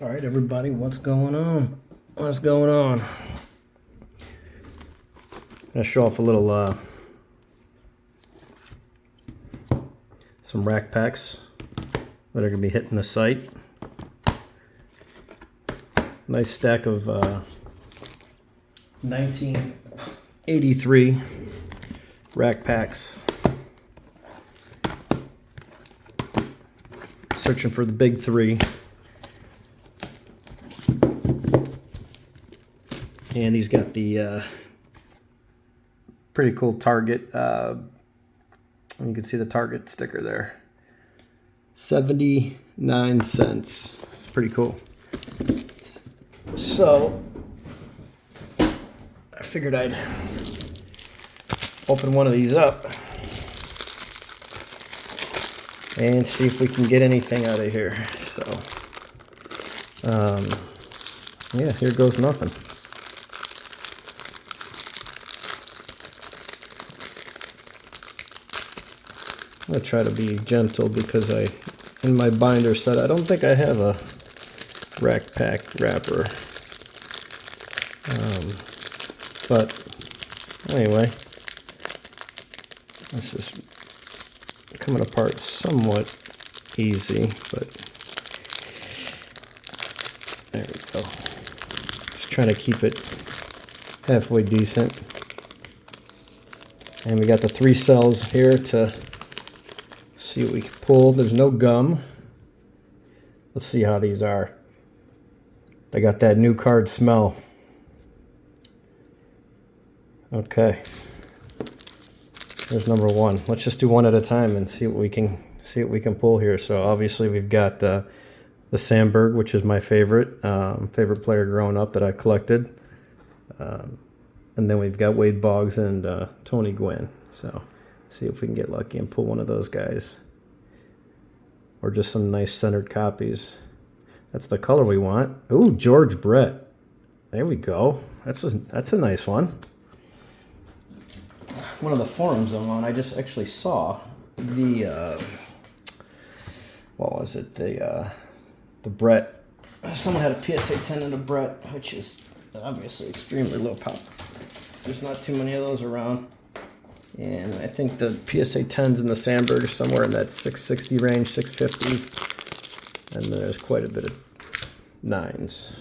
All right, everybody, what's going on? What's going on? I'm gonna show off a little some rack packs that are gonna be hitting the site. Nice stack of 1983 rack packs. Searching for the big three. And he's got the pretty cool Target. You can see the Target sticker there. 79 cents. It's pretty cool. So I figured I'd open one of these up and see if we can get anything out of here. So yeah, here goes nothing. I'm going to try to be gentle because in my binder set, I don't think I have a rack pack wrapper. But anyway, this is coming apart somewhat easy, but there we go. Just trying to keep it halfway decent. And we got the 3 cells here to see what we can pull. There's no gum. Let's see how these are. They got that new card smell. Okay. There's number 1. Let's just do one at a time and see what we can pull here. So obviously we've got the Sandberg, which is my favorite player growing up that I collected. And then we've got Wade Boggs and Tony Gwynn. So see if we can get lucky and pull one of those guys. Or just some nice centered copies. That's the color we want. Ooh, George Brett. There we go. That's a nice one. One of the forums I'm on, I just actually saw the what was it? The Brett. Someone had a PSA 10 and a Brett, which is obviously extremely low pop. There's not too many of those around. And I think the PSA 10s and the Sandberg are somewhere in that 660 range, 650s. And there's quite a bit of 9s.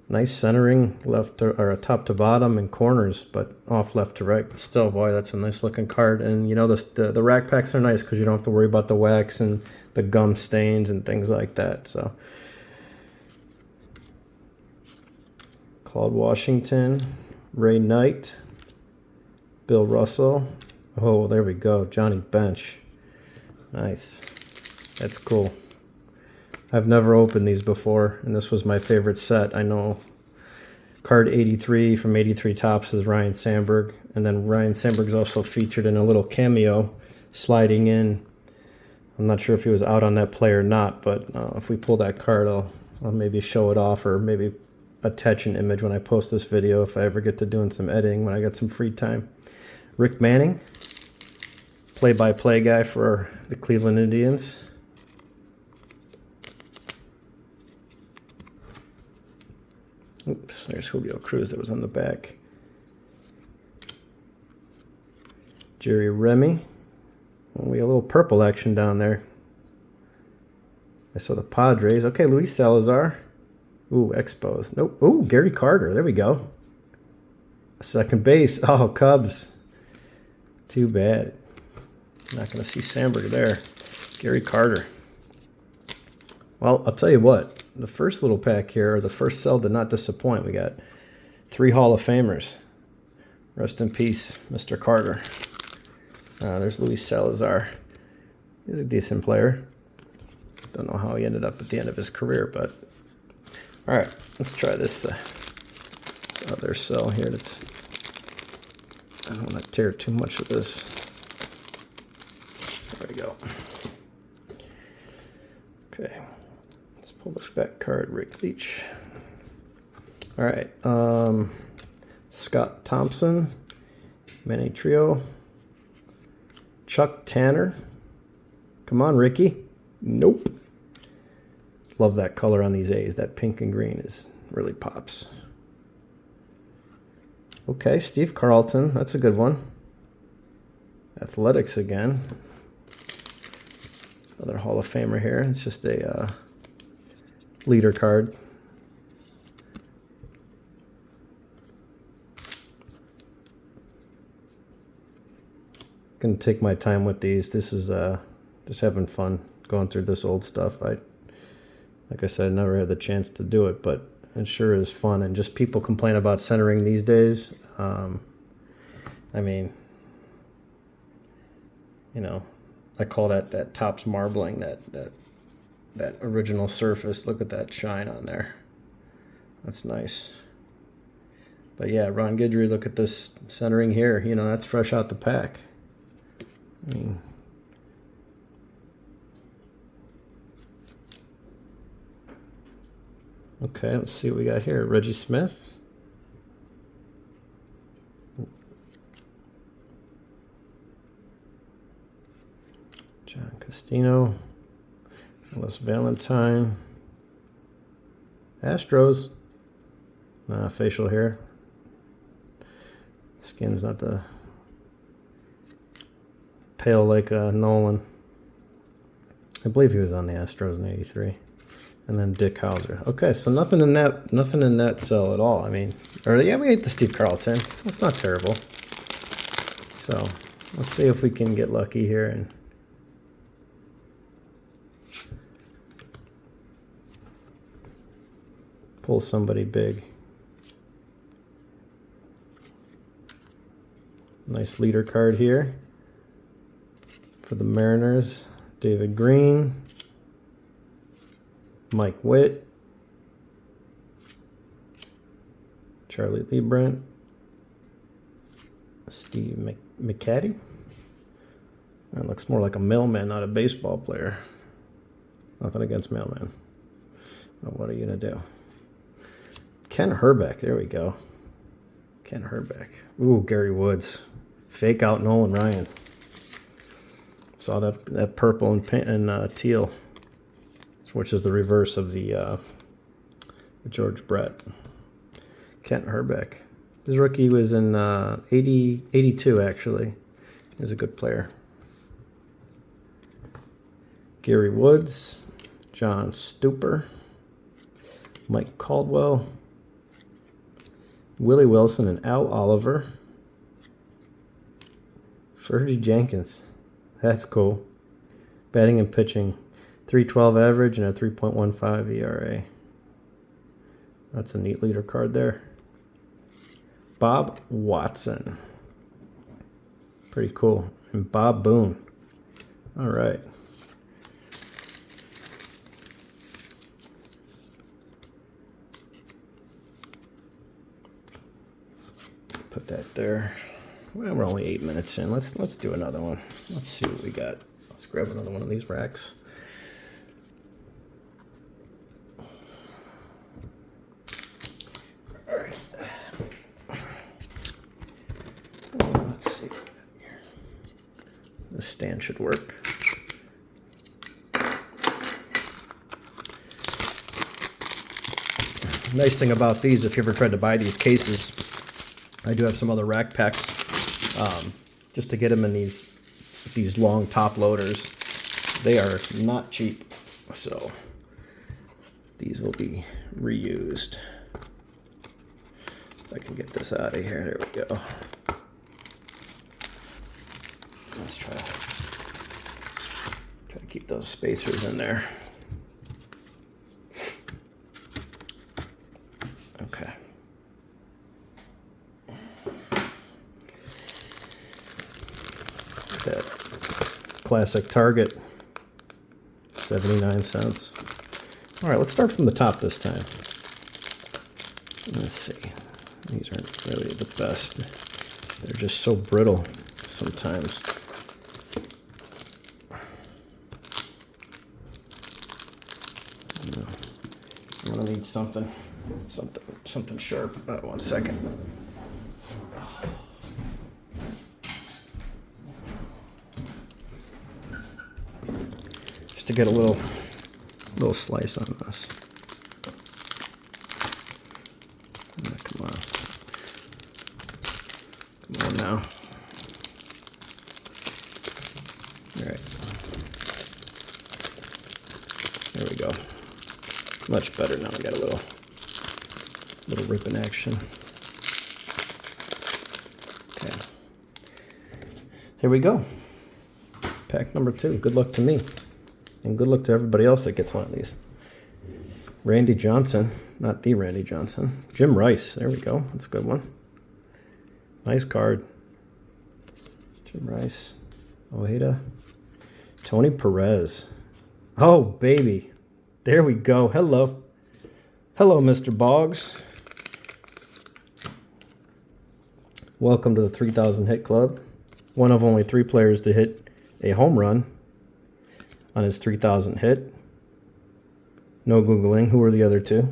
Nice centering, left or top to bottom and corners, but off left to right. But still, boy, that's a nice looking card. And you know, the rack packs are nice because you don't have to worry about the wax and the gum stains and things like that. So Claude Washington, Ray Knight, Bill Russell. Oh, there we go. Johnny Bench. Nice. That's cool. I've never opened these before, and this was my favorite set. I know card 83 from 83 Topps is Ryne Sandberg, and then Ryne Sandberg's also featured in a little cameo sliding in. I'm not sure if he was out on that play or not, but if we pull that card, I'll maybe show it off or maybe attach an image when I post this video if I ever get to doing some editing when I got some free time. Rick Manning, play-by-play guy for the Cleveland Indians. Oops, there's Julio Cruz that was on the back. Jerry Remy. We got a little purple action down there. I saw the Padres. Okay, Luis Salazar. Ooh, Expos. Nope. Ooh, Gary Carter. There we go. Second base. Oh, Cubs. Too bad. Not going to see Sandberg there. Gary Carter. Well, I'll tell you what. The first little pack here, or the first cell, did not disappoint. We got 3 Hall of Famers. Rest in peace, Mr. Carter. There's Luis Salazar. He's a decent player. Don't know how he ended up at the end of his career, but all right, let's try this other cell here. I don't want to tear too much of this. There we go. Okay, let's pull this back card, Rick Leach. All right, Scott Come on, Ricky. Nope. Love that color on these A's. That pink and green is really pops. Okay, Steve Carlton. That's a good one. Athletics again. Another Hall of Famer here. It's just a leader card. Gonna take my time with these. This is just having fun going through this old stuff. Like I said, I never had the chance to do it, but it sure is fun. And just people complain about centering these days. I mean, you know, I call that Topps marbling, that original surface. Look at that shine on there. That's nice. But yeah, Ron Guidry, look at this centering here. You know, that's fresh out the pack. I mean, okay, let's see what we got here. Reggie Smith. John Castino. Ellis Valentine. Astros. Facial hair. Skin's not the pale like Nolan. I believe he was on the Astros in '83. And then Dick Hauser. Okay, so nothing in that cell at all. I mean, or yeah, we ate the Steve Carlton, so it's not terrible. So let's see if we can get lucky here and pull somebody big. Nice leader card here for the Mariners. David Green. Mike Witt. Charlie Leibrandt. Steve McCaddy. That looks more like a mailman, not a baseball player. Nothing against mailman. But what are you going to do? Ken Herbeck. There we go. Ken Herbeck. Ooh, Gary Woods. Fake out Nolan Ryan. Saw that purple and teal, which is the reverse of the George Brett. Kent Herbeck. His rookie was in 82, actually. He's a good player. Gary Woods. John Stupper. Mike Caldwell. Willie Wilson and Al Oliver. Fergie Jenkins. That's cool. Batting and pitching. 3.12 average and a 3.15 ERA. That's a neat leader card there. Bob Watson. Pretty cool. And Bob Boone. All right. Put that there. Well, we're only 8 minutes in. Let's do another one. Let's see what we got. Let's grab another one of these racks. All right. Let's see. This stand should work. Nice thing about these, if you ever tried to buy these cases, I do have some other rack packs, just to get them in these long top loaders. They are not cheap, so these will be reused. If I can get this out of here, there we go. Let's try to keep those spacers in there. Okay. That classic Target, 79 cents. All right, let's start from the top this time. Let's see. These aren't really the best. They're just so brittle sometimes. I'm gonna need something sharp. 1 second. just to get a little slice on this. Oh, come on. Come on now. All right. There we go. Much better now. We got a little ripping action. Okay. Here we go. Pack number 2. Good luck to me. And good luck to everybody else that gets one of these. Randy Johnson. Not the Randy Johnson. Jim Rice. There we go. That's a good one. Nice card. Jim Rice. Ojeda. Tony Perez. Oh, baby. There we go. Hello. Hello, Mr. Boggs. Welcome to the 3,000 hit club. One of only 3 players to hit a home run on his 3,000 hit. No Googling. Who were the other 2?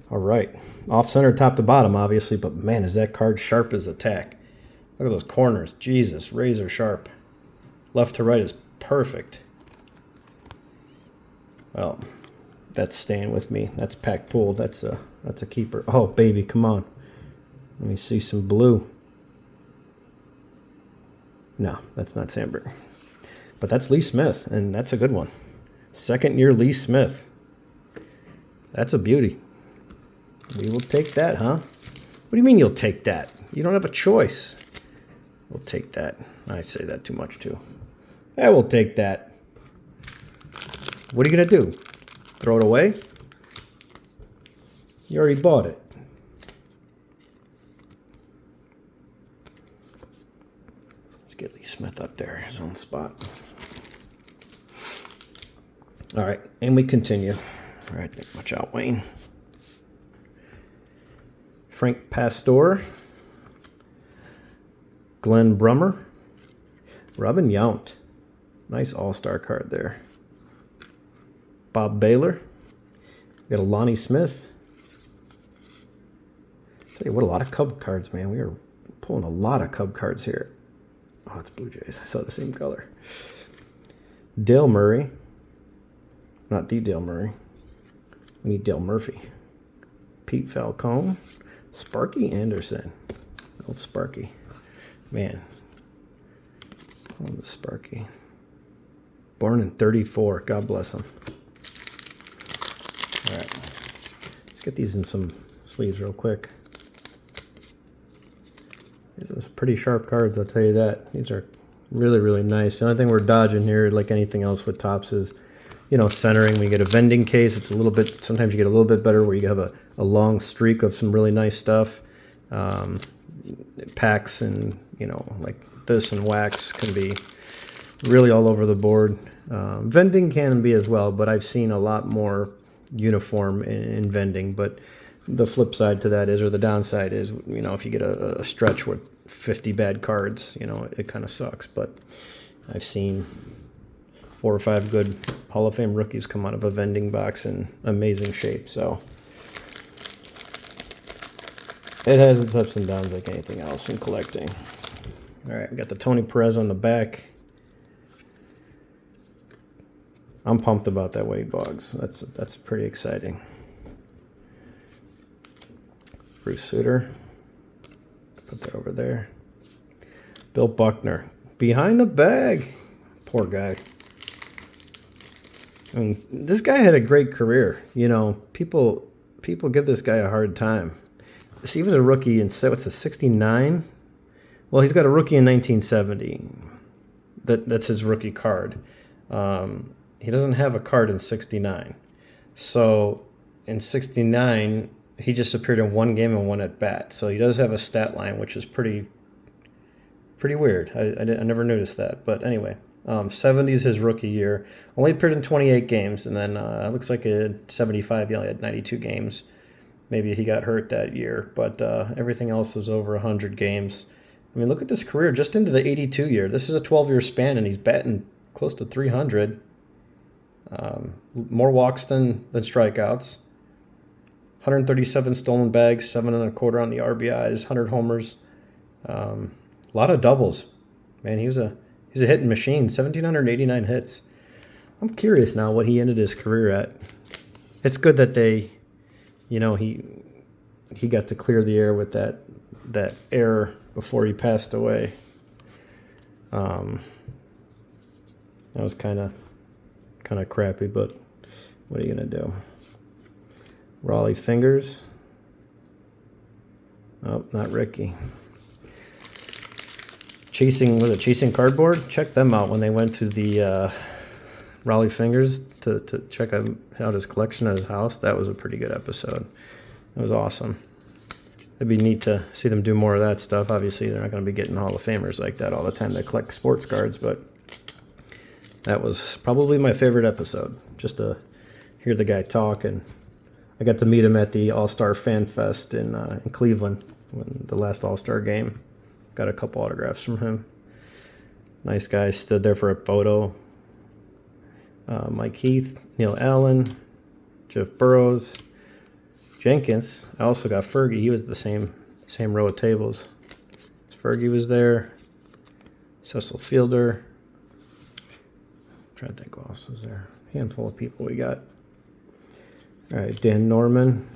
All right. Off center, top to bottom, obviously, but man, is that card sharp as a tack. Look at those corners. Jesus, razor sharp. Left to right is perfect. Well, that's staying with me. That's pack pulled. That's a keeper. Oh, baby, come on. Let me see some blue. No, that's not Sandberg. But that's Lee Smith, and that's a good one. Second-year Lee Smith. That's a beauty. We will take that, huh? What do you mean you'll take that? You don't have a choice. We'll take that. I say that too much, too. I will take that. What are you going to do? Throw it away? You already bought it. Let's get Lee Smith up there, his own spot. All right, and we continue. All right, watch out, Wayne. Frank Pastor. Glenn Brummer. Robin Yount. Nice all-star card there. Bob Baylor. We got a Lonnie Smith. Tell you what, a lot of Cub cards, man. We are pulling a lot of Cub cards here. Oh, it's Blue Jays. I saw the same color. Dale Murray. Not the Dale Murray. We need Dale Murphy. Pete Falcone. Sparky Anderson. Old Sparky. Man. Oh, the Sparky. Born in 34. God bless him. All right. Let's get these in some sleeves real quick. These are pretty sharp cards, I'll tell you that. These are really, really nice. The only thing we're dodging here, like anything else with Topps, is, you know, centering. When you get a vending case, it's a little bit, sometimes you get a little bit better where you have a long streak of some really nice stuff. Packs and, you know, like this and wax can be really all over the board. Vending can be as well, but I've seen a lot more uniform in vending. But the flip side to that is, or the downside is, you know, if you get a stretch with 50 bad cards, you know, it kind of sucks. But I've seen 4 or 5 good Hall of Fame rookies come out of a vending box in amazing shape. So it has its ups and downs like anything else in collecting. All right, we got the Tony Perez on the back. I'm pumped about that Wade Boggs. That's pretty exciting. Bruce Sutter. Put that over there. Bill Buckner. Behind the bag. Poor guy. I mean, this guy had a great career. You know, people give this guy a hard time. So he was a rookie in, what's the 69? Well, he's got a rookie in 1970. That's his rookie card. He doesn't have a card in 69. So in 69, he just appeared in 1 game and 1 at bat. So he does have a stat line, which is pretty weird. I never noticed that. But anyway, 70's his rookie year. Only appeared in 28 games. And then it looks like at 75, he only had 92 games. Maybe he got hurt that year. But everything else was over 100 games. I mean, look at this career just into the 82 year. This is a 12-year span, and he's batting close to 300. More walks than strikeouts. 137 stolen bags, 7.25 on the RBIs, 100 homers. A lot of doubles. Man, he was He's a hitting machine. 1,789 hits. I'm curious now what he ended his career at. It's good that they, you know, he got to clear the air with that error before he passed away. That was kind of crappy, but what are you gonna do? Raleigh Fingers. Oh, not Ricky. Chasing Cardboard? Check them out when they went to the Raleigh Fingers to check out his collection at his house. That was a pretty good episode. It was awesome. It'd be neat to see them do more of that stuff. Obviously, they're not going to be getting Hall of Famers like that all the time that collect sports cards, but that was probably my favorite episode, just to hear the guy talk. And I got to meet him at the All-Star Fan Fest in Cleveland, when the last All-Star game. Got a couple autographs from him. Nice guy. Stood there for a photo. Mike Heath, Neil Allen, Jeff Burrows, Jenkins. I also got Fergie. He was the same row of tables. Fergie was there. Cecil Fielder. I'm trying to think who else was there. Handful of people we got. All right, Dan Norman,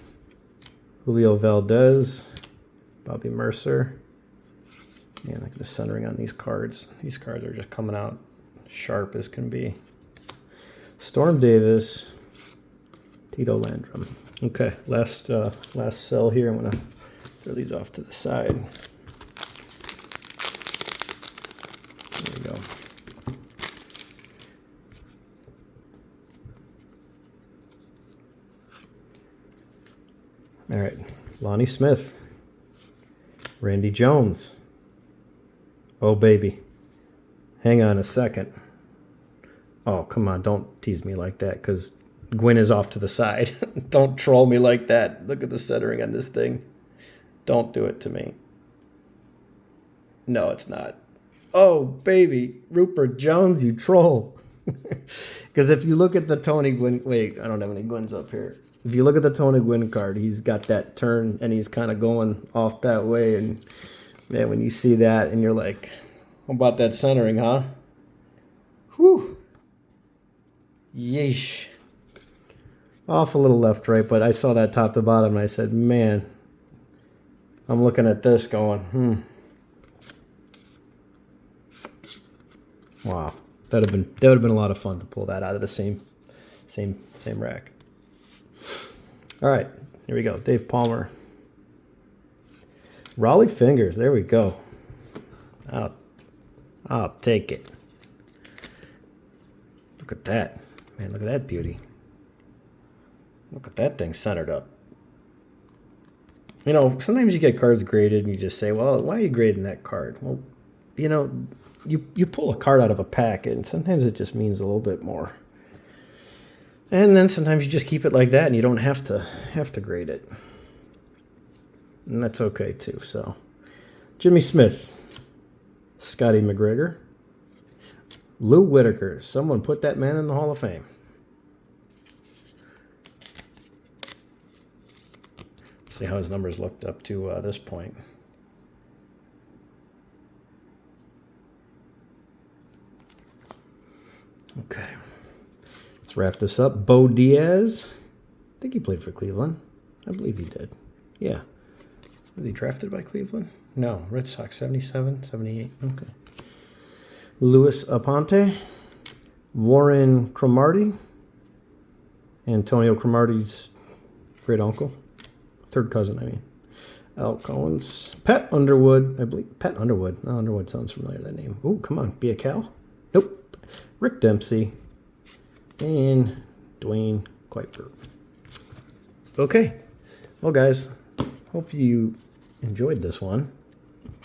Julio Valdez, Bobby Mercer. Man, look at the centering on these cards. These cards are just coming out sharp as can be. Storm Davis, Tito Landrum. Okay, last cell here. I'm gonna throw these off to the side. There we go. All right, Lonnie Smith, Randy Jones. Oh, baby. Hang on a second. Oh, come on. Don't tease me like that, because Gwynn is off to the side. Don't troll me like that. Look at the centering on this thing. Don't do it to me. No, it's not. Oh, baby. Rupert Jones, you troll. Because if you look at the Tony Gwynn... Wait, I don't have any Gwynns up here. If you look at the Tony Gwynn card, he's got that turn, and he's kind of going off that way, and... Man, when you see that and you're like, how about that centering, huh? Whew. Yeesh. Off a little left, right, but I saw that top to bottom and I said, man, I'm looking at this going, Wow. That would have been a lot of fun to pull that out of the same rack. All right, here we go. Dave Palmer. Raleigh Fingers, there we go. I'll take it. Look at that. Man, look at that beauty. Look at that thing centered up. You know, sometimes you get cards graded and you just say, well, why are you grading that card? Well, you know, you pull a card out of a pack and sometimes it just means a little bit more. And then sometimes you just keep it like that and you don't have to grade it. And that's okay, too. So, Jimmy Smith, Scotty McGregor, Lou Whitaker. Someone put that man in the Hall of Fame. See how his numbers looked up to this point. Okay. Let's wrap this up. Bo Diaz. I think he played for Cleveland. I believe he did. Yeah. Was he drafted by Cleveland? No. Red Sox, 77, 78. Okay. Luis Aponte. Warren Cromartie. Antonio Cromartie's great uncle. Third cousin, I mean. Al Collins. Pat Underwood. I believe. Pat Underwood. Oh, Underwood sounds familiar, that name. Oh, come on. Be a Cal? Nope. Rick Dempsey. And Dwayne Kuiper. Okay. Well, guys, hope you enjoyed this one.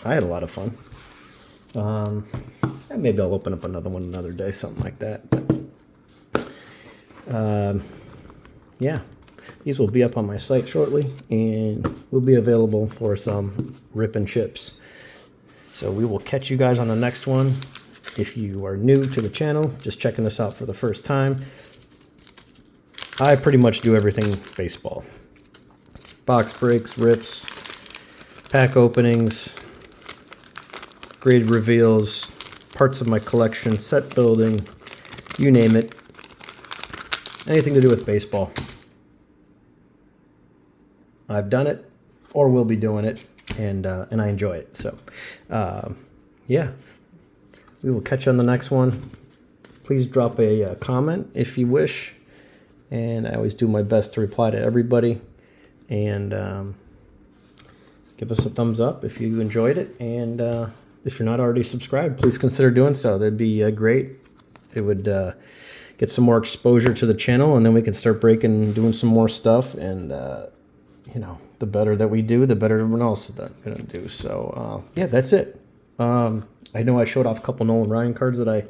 I had a lot of fun. And maybe I'll open up another one another day, something like that. But, yeah. These will be up on my site shortly, and will be available for some rip and chips. So we will catch you guys on the next one. If you are new to the channel, just checking this out for the first time, I pretty much do everything baseball. Box breaks, rips, pack openings, graded reveals, parts of my collection, set building, you name it. Anything to do with baseball. I've done it or will be doing it, and I enjoy it. So, yeah, we will catch you on the next one. Please drop a comment if you wish, and I always do my best to reply to everybody. And give us a thumbs up if you enjoyed it, and if you're not already subscribed, please consider doing so. That'd be great. It would get some more exposure to the channel, and then we can start breaking, doing some more stuff. And you know, the better that we do, the better everyone else is going to do. So yeah, that's it. I know I showed off a couple Nolan Ryan cards that I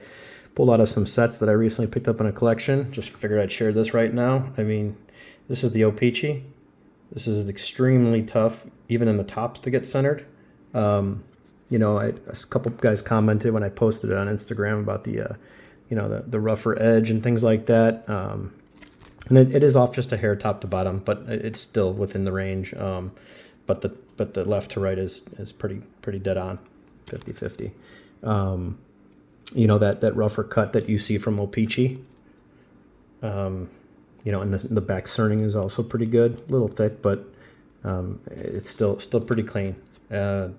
pulled out of some sets that I recently picked up in a collection. Just figured I'd share this right now. I mean, this is the O-Pee-Chee. This is extremely tough, even in the tops, to get centered. You know, a couple guys commented when I posted it on Instagram about the, you know, the rougher edge and things like that. And it is off just a hair top to bottom, but it's still within the range. But the left to right is pretty dead on, 50-50. You know, that rougher cut that you see from O-Pee-Chee. You know, and the back cerning is also pretty good, a little thick, but it's still pretty clean. I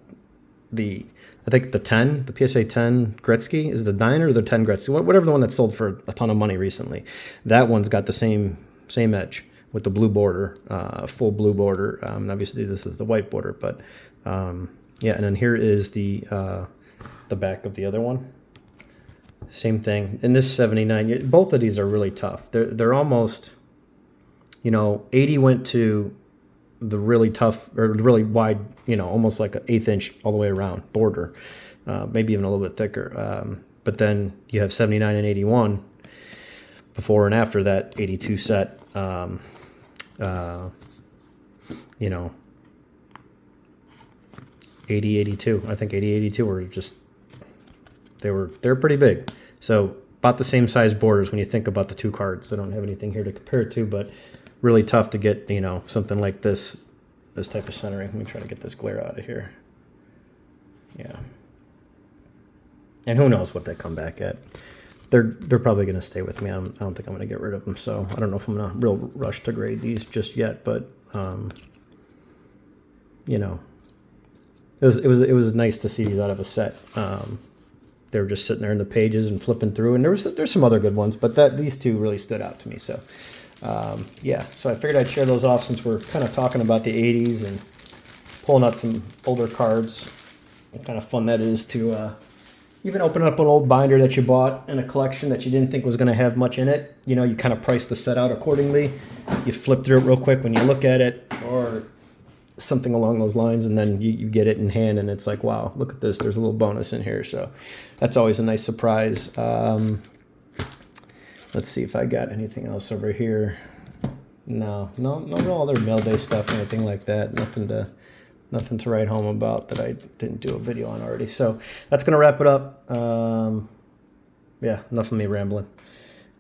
think the PSA 10 Gretzky is the 9 or the 10 Gretzky, whatever the one that sold for a ton of money recently. That one's got the same edge with the blue border, full blue border. Obviously this is the white border, but yeah. And then here is the back of the other one. Same thing. And this 79. Both of these are really tough. They're almost, you know, 80 went to the really tough or really wide, you know, almost like an 1/8 inch all the way around border, maybe even a little bit thicker. But then you have 79 and 81 before and after that 82 set. You know, 80, 82. I think 80, 82 were just, they're pretty big. So about the same size borders when you think about the two cards. I don't have anything here to compare it to, but really tough to get, you know, something like this type of centering. Let me try to get this glare out of here. Yeah. And who knows what they come back at. They're probably going to stay with me. I don't think I'm going to get rid of them. So I don't know if I'm in a real rush to grade these just yet, but you know, it was nice to see these out of a set. They were just sitting there in the pages and flipping through, and there's some other good ones, but these two really stood out to me. So yeah, so I figured I'd share those off since we're kind of talking about the 80s and pulling out some older cards. What kind of fun that is to even open up an old binder that you bought in a collection that you didn't think was going to have much in it. You know, you kind of price the set out accordingly. You flip through it real quick when you look at it, or something along those lines, and then you get it in hand and it's like, wow, look at this, there's a little bonus in here. So that's always a nice surprise. Let's see if I got anything else over here. No other mail day stuff or anything like that. Nothing to write home about that I didn't do a video on already. So that's gonna wrap it up. Yeah, enough of me rambling.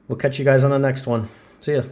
We'll catch you guys on the next one. See ya.